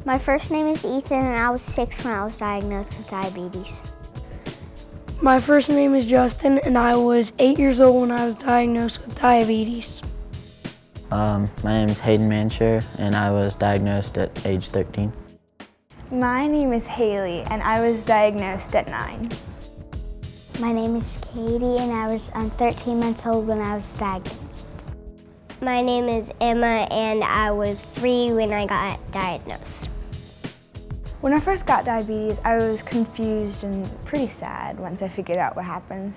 My first name is Ethan, and I was 6 when I was diagnosed with diabetes. My first name is Justin, and I was 8 years old when I was diagnosed with diabetes. My name is Hayden Mansher, and I was diagnosed at age 13. My name is Haley, and I was diagnosed at 9. My name is Katie, and I'm 13 months old when I was diagnosed. My name is Emma, and I was 3 when I got diagnosed. When I first got diabetes, I was confused and pretty sad once I figured out what happened.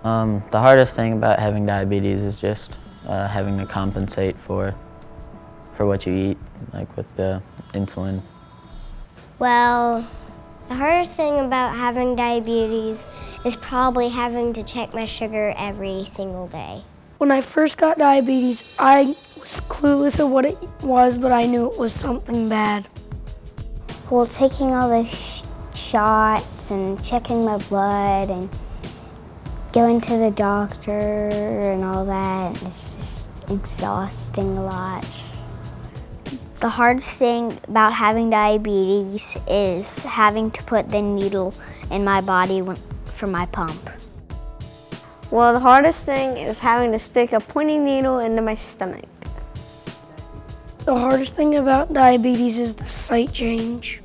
The hardest thing about having diabetes is just having to compensate for what you eat, like with the insulin. Well, the hardest thing about having diabetes is probably having to check my sugar every single day. When I first got diabetes, I was clueless of what it was, but I knew it was something bad. Well, taking all the shots and checking my blood and going to the doctor and all that, it's just exhausting a lot. The hardest thing about having diabetes is having to put the needle in my body for my pump. Well, the hardest thing is having to stick a pointy needle into my stomach. The hardest thing about diabetes is the site changes.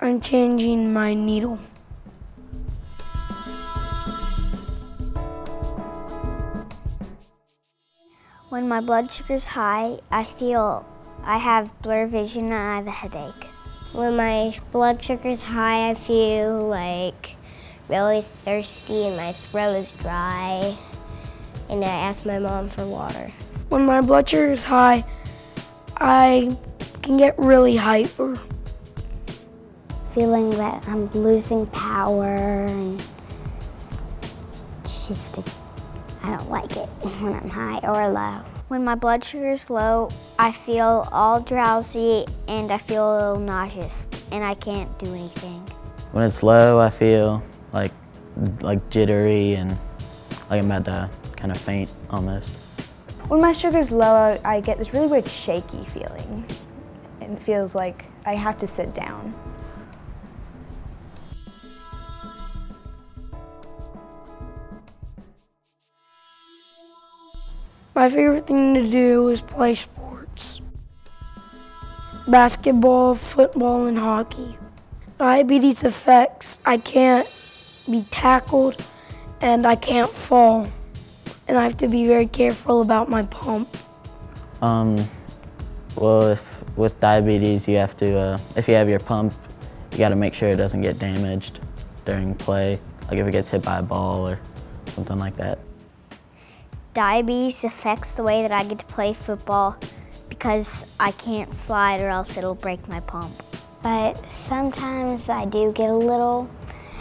I'm changing my needle. When my blood sugar's high, I feel I have blurred vision and I have a headache. When my blood sugar's high, I feel like really thirsty and my throat is dry, and I ask my mom for water. When my blood sugar is high, I can get really hyper. Feeling that I'm losing power, and it's just, I don't like it when I'm high or low. When my blood sugar is low, I feel all drowsy and I feel a little nauseous and I can't do anything. When it's low, I feel like jittery and like I'm about to kind of faint almost. When my sugar's low, I get this really weird shaky feeling. And it feels like I have to sit down. My favorite thing to do is play sports. Basketball, football, and hockey. Diabetes affects, I can't be tackled and I can't fall. And I have to be very careful about my pump. Well, with diabetes, you have to, if you have your pump, you got to make sure it doesn't get damaged during play, like if it gets hit by a ball or something like that. Diabetes affects the way that I get to play football because I can't slide or else it'll break my pump. But sometimes I do get a little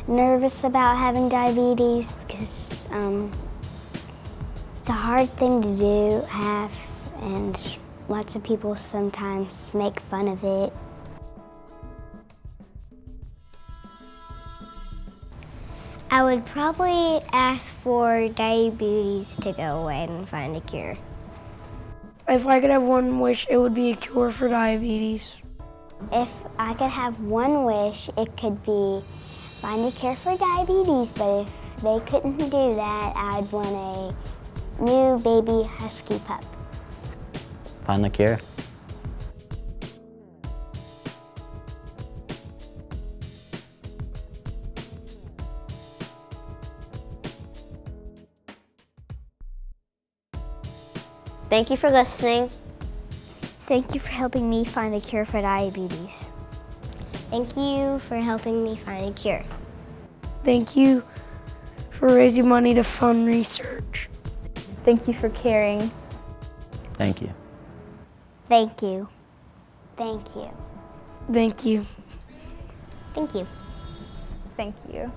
nervous about having diabetes because it's a hard thing to have, and lots of people sometimes make fun of it. I would probably ask for diabetes to go away and find a cure. If I could have one wish, it would be a cure for diabetes. If I could have one wish, it could be find a cure for diabetes, but if they couldn't do that, I'd want a new baby husky pup. Find the cure. Thank you for listening. Thank you for helping me find a cure for diabetes. Thank you for helping me find a cure. Thank you for raising money to fund research. Thank you for caring. Thank you. Thank you. Thank you. Thank you. Thank you. Thank you.